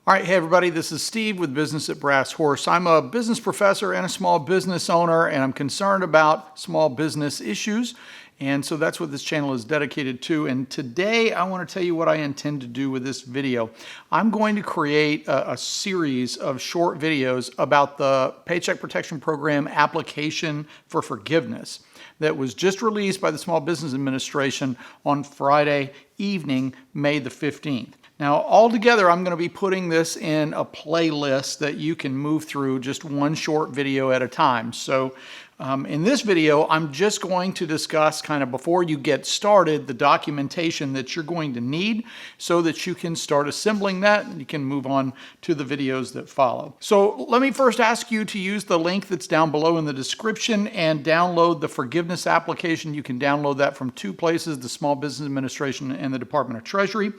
All right, hey everybody, this is Steve with Business at Brass Horse. I'm a business professor and a small business owner, and I'm concerned about small business issues. And so that's what this channel is dedicated to. And today I want to tell you what I intend to do with this video. I'm going to create a series of short videos about the Paycheck Protection Program application for forgiveness that was just released by the Small Business Administration on Friday evening, May the 15th. Now, altogether, I'm going to be putting this in a playlist that you can move through just one short video at a time. So in this video, I'm just going to discuss kind of before you get started the documentation that you're going to need so that you can start assembling that and you can move on to the videos that follow. So let me first ask you to use the link that's down below in the description and download the forgiveness application. You can download that from two places, the Small Business Administration and the Department of Treasury.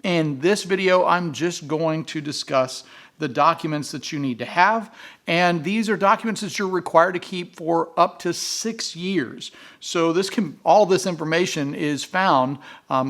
In this video, I'm just going to discuss the documents that you need to have. And these are documents that you're required to keep for up to 6 years. So all this information is found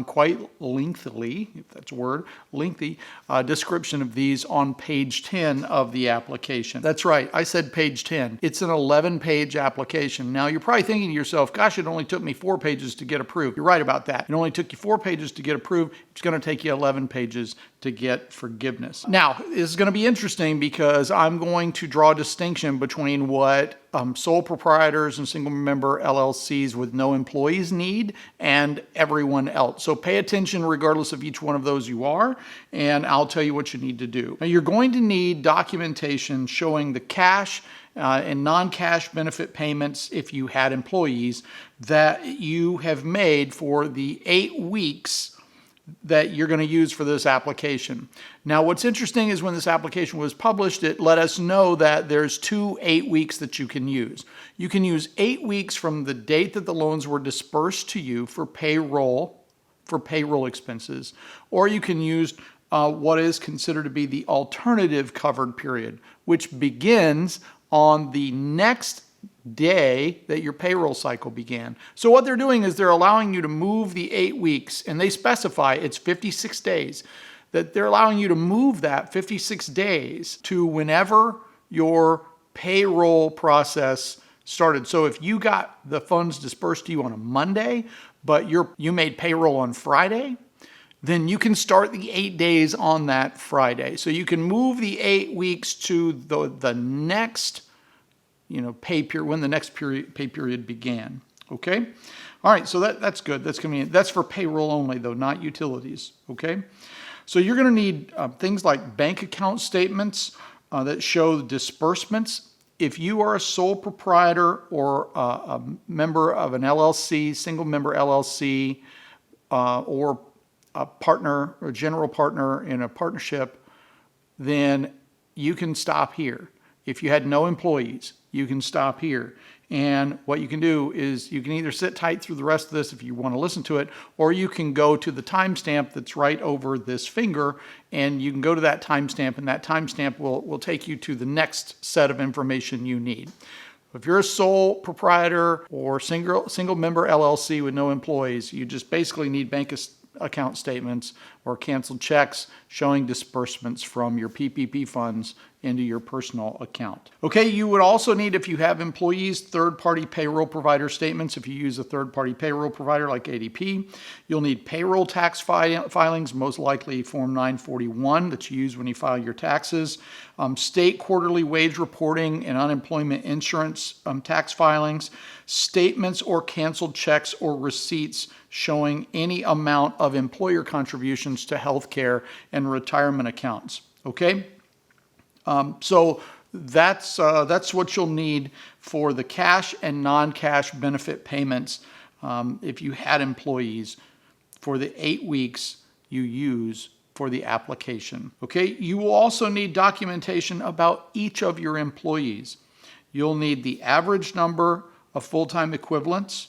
quite lengthily, if that's a word, lengthy description of these on page 10 of the application. That's right, I said page 10. It's an 11-page application. Now you're probably thinking to yourself, gosh, it only took me 4 pages to get approved. You're right about that. It only took you 4 pages to get approved. It's going to take you 11 pages to get forgiveness. Now, this is going to be interesting because I'm going to draw a distinction between what sole proprietors and single member LLCs with no employees need and everyone else. So pay attention regardless of each one of those you are, and I'll tell you what you need to do. Now, you're going to need documentation showing the cash and non-cash benefit payments if you had employees that you have made for the 8 weeks that you're going to use for this application. Now, what's interesting is when this application was published, it let us know that there's 2 8 weeks that you can use. You can use 8 weeks from the date that the loans were dispersed to you for payroll expenses, or you can use what is considered to be the alternative covered period, which begins on the next day that your payroll cycle began. So what they're doing is they're allowing you to move the 8 weeks, and they specify it's 56 days, that they're allowing you to move that 56 days to whenever your payroll process started. So if you got the funds dispersed to you on a Monday, but you made payroll on Friday, then you can start the 8 days on that Friday. So you can move the 8 weeks to the next pay period, when the next pay period began. Okay? All right, so that's good. That's convenient. That's for payroll only, though, not utilities. Okay? So you're going to need things like bank account statements that show disbursements. If you are a sole proprietor or a member of an LLC, single member LLC, or a partner or general partner in a partnership, then you can stop here. If you had no employees, you can stop here. And what you can do is you can either sit tight through the rest of this if you want to listen to it, or you can go to the timestamp that's right over this finger, and you can go to that timestamp, and that timestamp will take you to the next set of information you need. If you're a sole proprietor or single member LLC with no employees, you just basically need bank account statements or canceled checks showing disbursements from your PPP funds into your personal account. Okay, you would also need, if you have employees, third-party payroll provider statements. If you use a third-party payroll provider like ADP, you'll need payroll tax filings, most likely Form 941 that you use when you file your taxes, state quarterly wage reporting and unemployment insurance tax filings, statements or canceled checks or receipts showing any amount of employer contributions to healthcare and retirement accounts. Okay? So that's what you'll need for the cash and non-cash benefit payments if you had employees for the 8 weeks you use for the application. Okay, you will also need documentation about each of your employees. You'll need the average number of full-time equivalents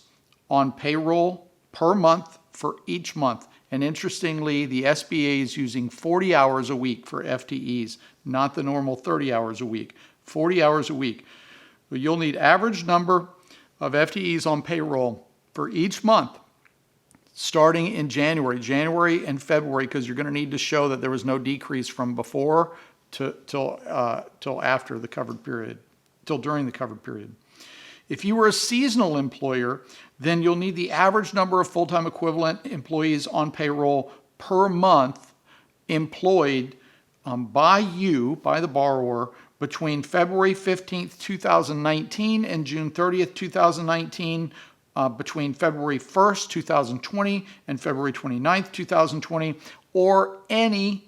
on payroll per month for each month. And interestingly, the SBA is using 40 hours a week for FTEs, not the normal 30 hours a week, 40 hours a week. But you'll need average number of FTEs on payroll for each month. starting in January and February, because you're going to need to show that there was no decrease from before till after the covered period, till during the covered period. If you were a seasonal employer, then you'll need the average number of full-time equivalent employees on payroll per month employed by the borrower, between February 15th, 2019 and June 30th, 2019, between February 1st, 2020 and February 29th, 2020, or any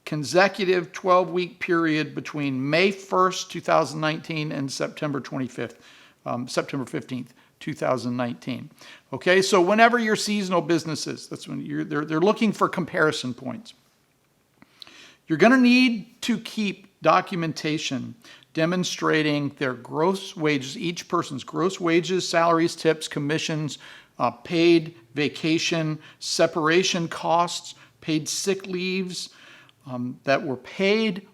consecutive 12-week period between May 1st, 2019 and September 15th, 2019. Okay, so whenever your seasonal businesses, that's when they're looking for comparison points. You're going to need to keep documentation demonstrating their gross wages, each person's gross wages, salaries, tips, commissions, paid vacation, separation costs, paid sick leaves that were paid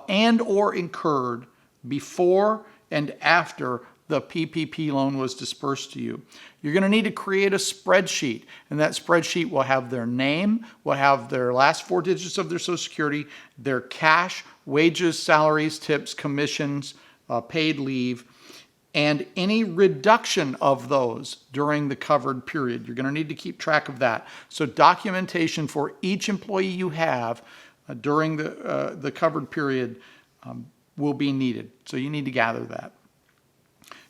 and or incurred before and after the PPP loan was dispersed to you. You're going to need to create a spreadsheet, and that spreadsheet will have their name, will have their last 4 digits of their Social Security, their cash, wages, salaries, tips, commissions, paid leave, and any reduction of those during the covered period. You're going to need to keep track of that. So documentation for each employee you have during the covered period will be needed. So you need to gather that.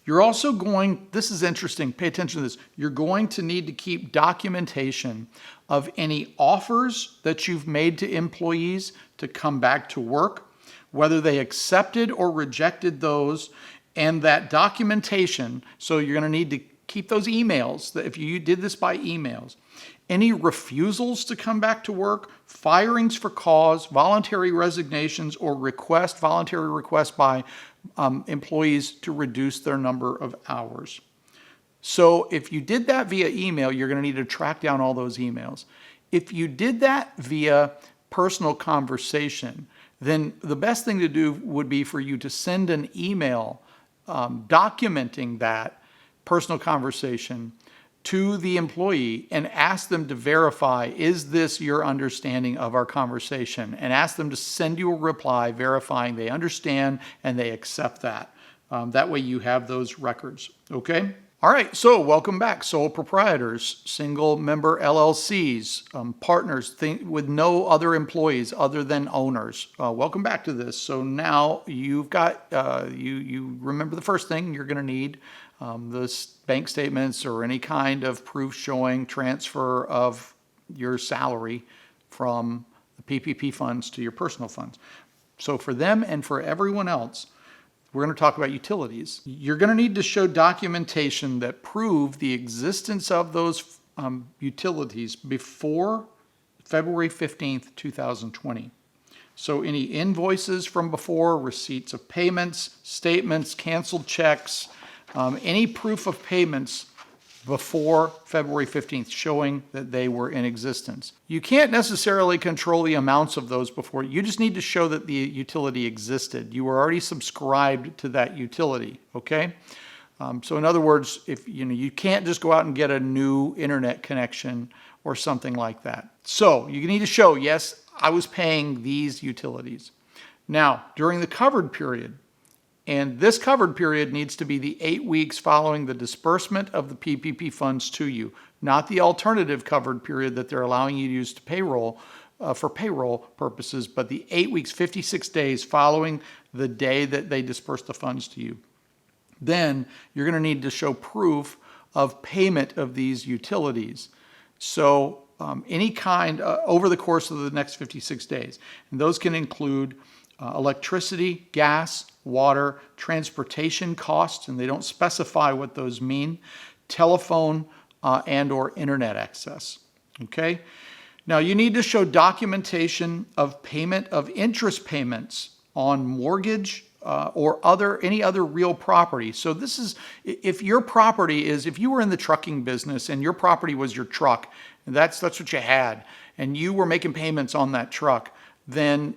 You're also going, this is interesting, pay attention to this, you're going to need to keep documentation of any offers that you've made to employees to come back to work, whether they accepted or rejected those, and that documentation, so you're going to need to keep those emails, that if you did this by emails, any refusals to come back to work, firings for cause, voluntary resignations, or voluntary requests by employees to reduce their number of hours. So if you did that via email, you're going to need to track down all those emails. If you did that via personal conversation, then the best thing to do would be for you to send an email documenting that personal conversation to the employee and ask them to verify, is this your understanding of our conversation? And ask them to send you a reply verifying they understand and they accept that. That way you have those records, okay? All right, so welcome back. Sole proprietors, single member LLCs, partners with no other employees other than owners. Welcome back to this. So now you've got, you remember the first thing you're gonna need, the bank statements or any kind of proof showing transfer of your salary from the PPP funds to your personal funds. So for them and for everyone else, we're going to talk about utilities. You're going to need to show documentation that prove the existence of those utilities before February 15th, 2020. So any invoices from before, receipts of payments, statements, canceled checks, any proof of payments before February 15th showing that they were in existence. You can't necessarily control the amounts of those before. You just need to show that the utility existed. You were already subscribed to that utility, okay? So in other words, if you can't just go out and get a new internet connection or something like that. So you need to show, yes, I was paying these utilities. Now, during the covered period, and this covered period needs to be the 8 weeks following the disbursement of the PPP funds to you, not the alternative covered period that they're allowing you to use to payroll for payroll purposes, but the 8 weeks, 56 days following the day that they disperse the funds to you. Then you're going to need to show proof of payment of these utilities. So any kind over the course of the next 56 days. And those can include electricity, gas, water, transportation costs, and they don't specify what those mean, telephone and or internet access, okay? Now you need to show documentation of payment of interest payments on mortgage or any other real property. So this is, if your property is, if you were in the trucking business and your property was your truck, and that's what you had, and you were making payments on that truck, then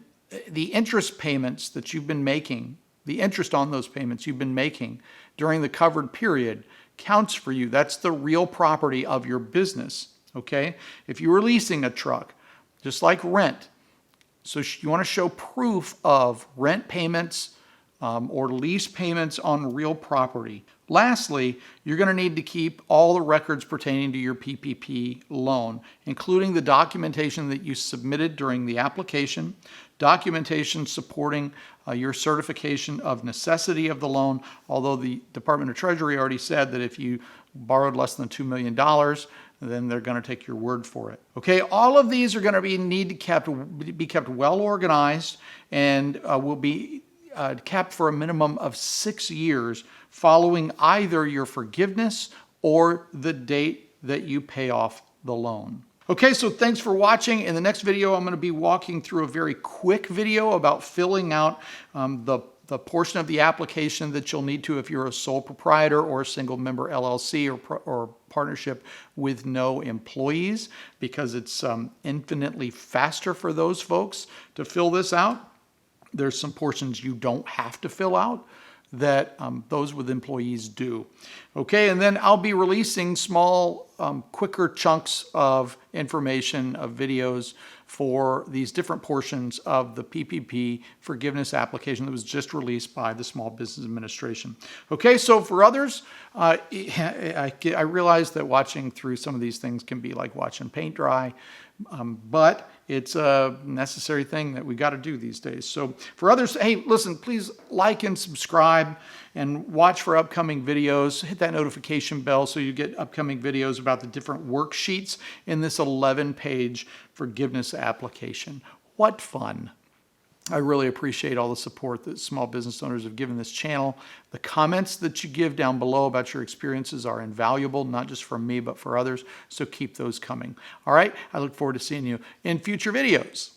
the interest payments that you've been making, the interest on those payments you've been making during the covered period counts for you. That's the real property of your business, okay? If you're leasing a truck, just like rent, so you want to show proof of rent payments or lease payments on real property. Lastly, you're going to need to keep all the records pertaining to your PPP loan, including the documentation that you submitted during the application, documentation supporting your certification of necessity of the loan, although the Department of Treasury already said that if you borrowed less than $2 million, then they're going to take your word for it. Okay, all of these are going to be kept well organized and will be kept for a minimum of 6 years following either your forgiveness or the date that you pay off the loan. Okay, so thanks for watching. In the next video, I'm going to be walking through a very quick video about filling out the portion of the application that you'll need to if you're a sole proprietor or a single member LLC or partnership with no employees, because it's infinitely faster for those folks to fill this out. There's some portions you don't have to fill out that those with employees do. Okay, and then I'll be releasing small, quicker chunks of information, of videos for these different portions of the PPP forgiveness application that was just released by the Small Business Administration. Okay, so for others, I realize that watching through some of these things can be like watching paint dry, but it's a necessary thing that we got to do these days. So for others, hey, listen, please like and subscribe and watch for upcoming videos. Hit that notification bell so you get upcoming videos about the different worksheets in this 11-page forgiveness application. What fun. I really appreciate all the support that small business owners have given this channel. The comments that you give down below about your experiences are invaluable, not just from me, but for others. So keep those coming. All right. I look forward to seeing you in future videos.